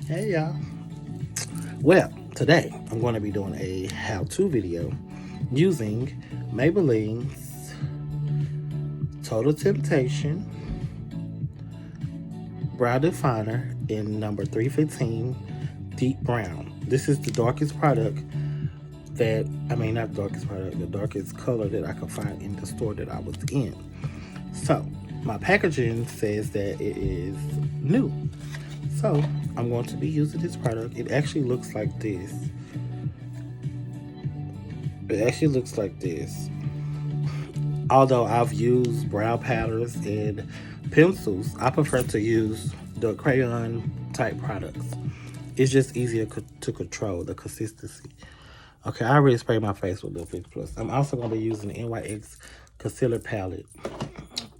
Hey y'all. Well, today I'm going to be doing a how-to video using Maybelline's Total Temptation Brow Definer in number 315 Deep Brown. This is the darkest product not darkest product, the darkest color that I could find in the store that I was in. So, my packaging says that it is new. So, I'm going to be using this product. It actually looks like this. Although I've used brow powders and pencils, I prefer to use the crayon type products. It's just easier to control the consistency. Okay, I already sprayed my face with the Fix Plus. I'm also going to be using the NYX concealer palette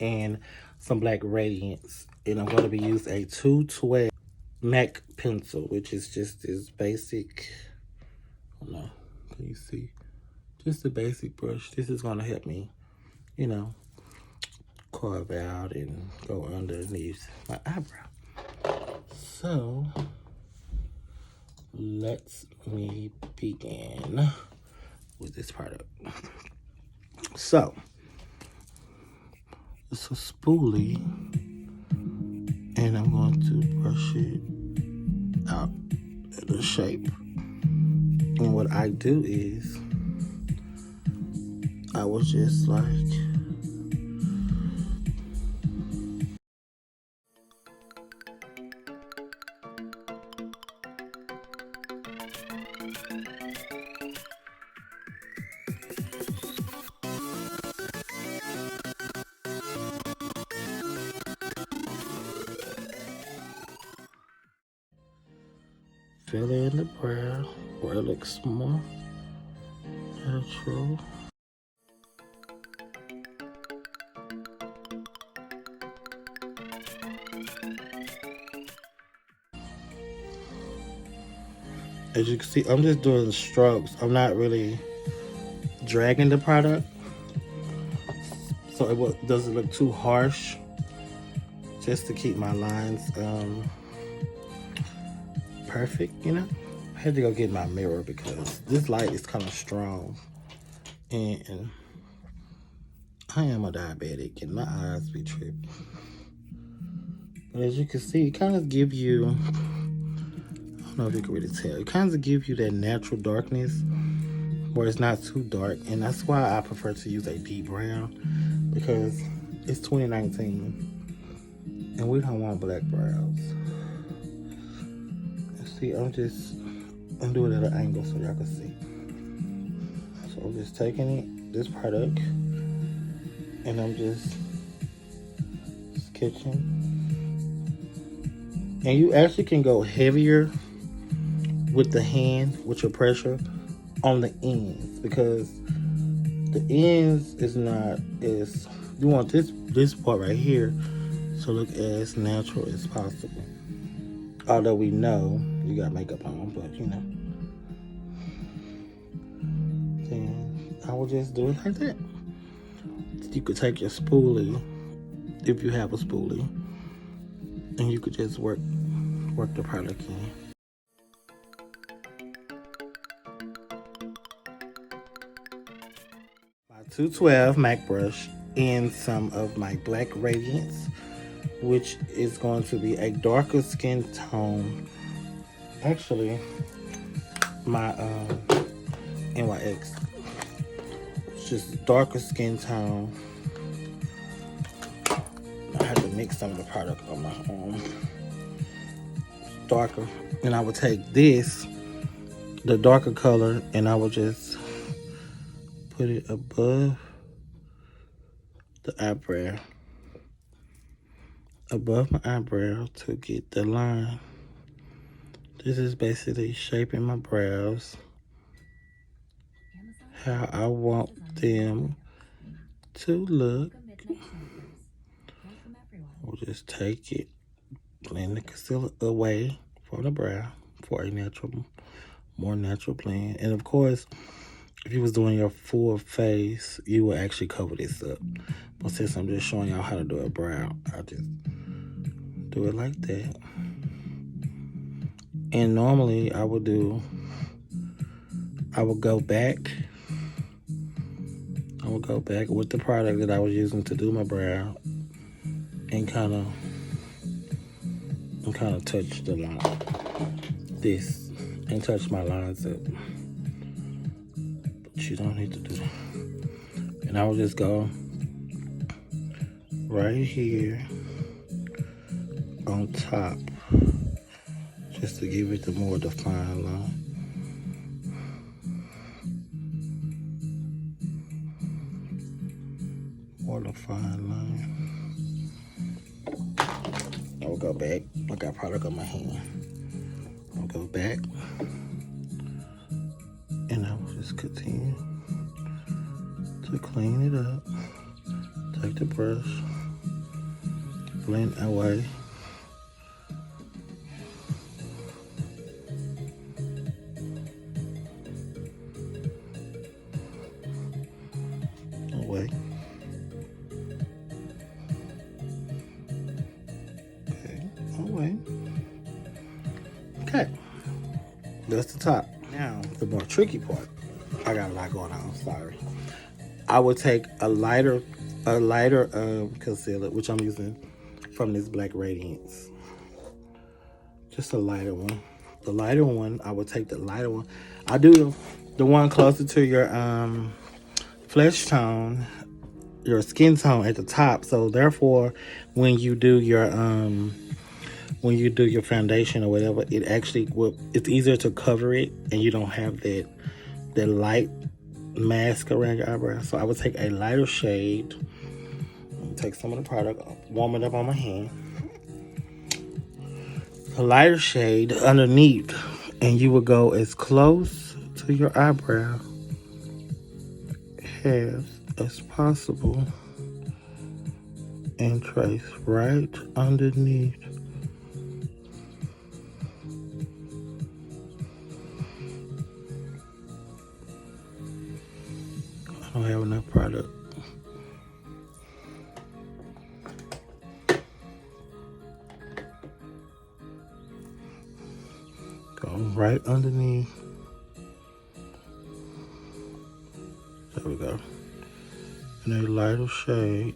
and some black radiance. And I'm going to be using a 212 MAC pencil, which is just this basic, I don't know, can you see? Just a basic brush. This is going to help me, carve out and go underneath my eyebrow. So, let me begin with this product. So, it's a spoolie, and I'm going to brush it out in a shape. And what I do is, I was just like, fill in the brow where it looks more natural. As you can see, I'm just doing strokes. I'm not really dragging the product, so it doesn't look too harsh, just to keep my lines perfect, I had to go get my mirror because this light is kind of strong, and I am a diabetic and my eyes be tripping. But as you can see, it kind of gives you, I don't know if you can really tell, it kind of gives you that natural darkness where it's not too dark, and that's why I prefer to use a deep brown, because it's 2019 and we don't want black brows. See, I'm doing it at an angle so y'all can see. So I'm just taking this product and I'm just sketching. And you actually can go heavier with the hand, with your pressure on the ends, because the ends is not as, you want this part right here to look as natural as possible. Although we know you got makeup on, but then I will just do it like that. You could take your spoolie, if you have a spoolie, and you could just work the product in. My 212 MAC brush and some of my black radiance, which is going to be a darker skin tone. Actually, my NYX, it's just darker skin tone. I had to mix some of the product on my own. Darker. And I would take this, the darker color, and I would just put it above the eyebrow. Above my eyebrow to get the line. This is basically shaping my brows how I want them to look. We'll just take it, blend the concealer away from the brow for a more natural blend. And of course, if you was doing your full face, you would actually cover this up. But since I'm just showing y'all how to do a brow, I just do it like that. And normally I would go back. I would go back with the product that I was using to do my brow and kind of touch the line, and touch my lines up. But you don't need to do that. And I would just go right here on top, just to give it the more defined line. More defined line. I will go back. I got product on my hand. I'll go back, and I will just continue to clean it up. Take the brush, blend away. Away. Okay, away. Okay, that's the top. Now, the more tricky part. I got a lot going on, sorry. I would take a lighter concealer, which I'm using from this Black Radiance. Just a lighter one. The lighter one, I would take the lighter one. I do the one closer to your flesh tone, your skin tone at the top. So therefore, when you do your foundation or whatever, it's easier to cover it, and you don't have that light mask around your eyebrow. So I would take a lighter shade, take some of the product, warm it up on my hand, a lighter shade underneath, and you would go as close to your eyebrow as possible and trace right underneath. I don't have enough product. Go right underneath. There we go. And a lighter shade.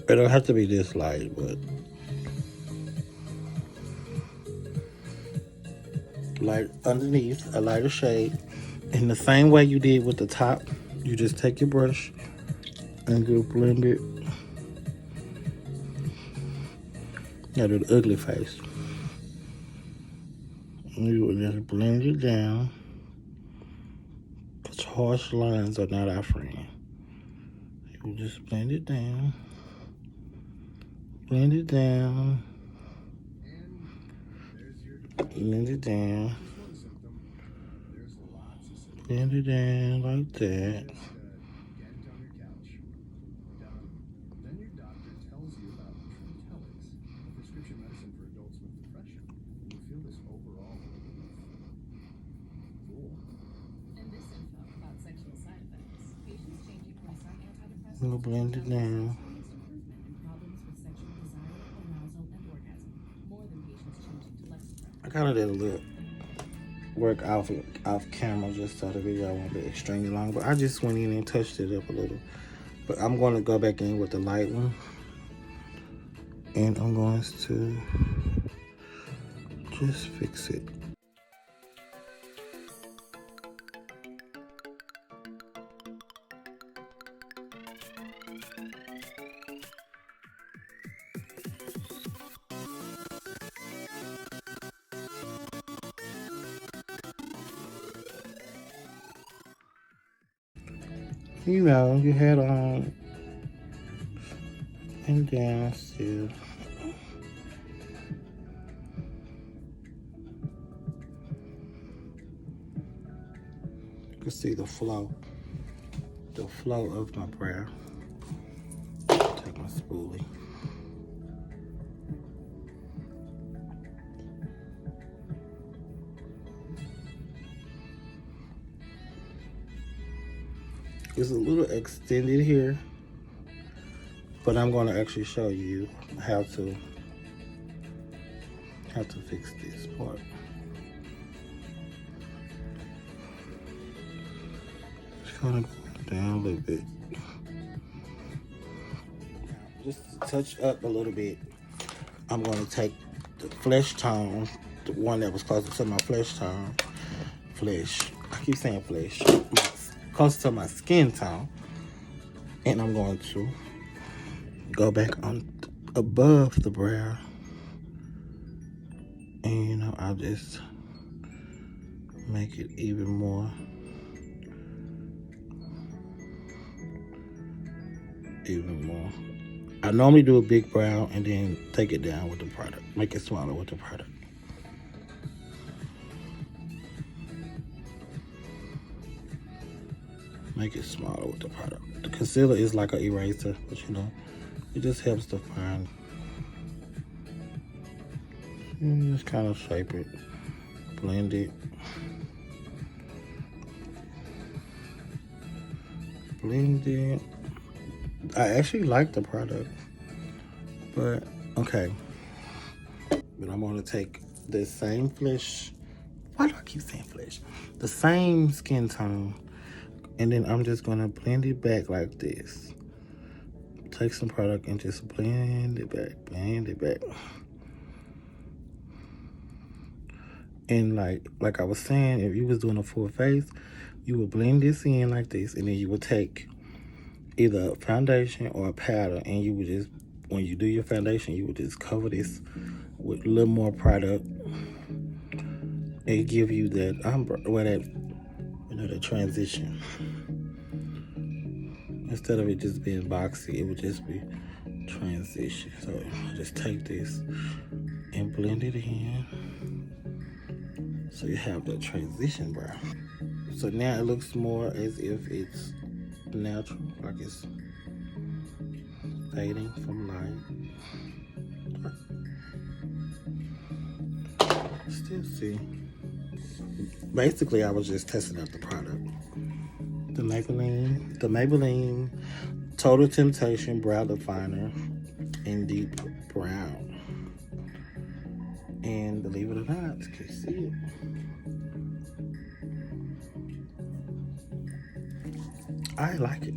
It don't have to be this light, but light underneath, a lighter shade. In the same way you did with the top, you just take your brush and you blend it. Now do the ugly face. You will just blend it down, because harsh lines are not our friend. You will just blend it down. Blend it down. Blend it down. Blend it down like that. We'll blend it down. I kind of did a little work off camera just so the video won't be extremely long, but I just went in and touched it up a little. But I'm going to go back in with the light one, and I'm going to just fix it. You know, your head on and down still. You can see the flow of my brow. Take my spoolie. It's a little extended here, but I'm going to actually show you how to fix this part. Just kind of go down a little bit. Just to touch up a little bit, I'm going to take the flesh tone, the one that was closer to my flesh tone. I keep saying flesh. Closer to my skin tone. And I'm going to go back on above the brow. And you know, I'll just make it even more. I normally do a big brow and then take it down with the product. Make it smaller with the product. Make it smaller with the product. The concealer is like an eraser, but you know, it just helps to find. And just kind of shape it, blend it. Blend it. I actually like the product, but okay. But I'm gonna take the same flesh. Why do I keep saying flesh? The same skin tone, and then I'm just gonna blend it back like this. Take some product and just blend it back. And like I was saying, if you was doing a full face, you would blend this in like this, and then you would take either a foundation or a powder, and you would just, when you do your foundation, you would just cover this with a little more product and give you that that transition. Instead of it just being boxy, it would just be transition. So I just take this and blend it in. So you have the transition brow. So now it looks more as if it's natural, like it's fading from light. Still see. Basically, I was just testing out the product. The Maybelline Total Temptation Brow Definer in Deep Brown. And believe it or not, you can see it. I like it.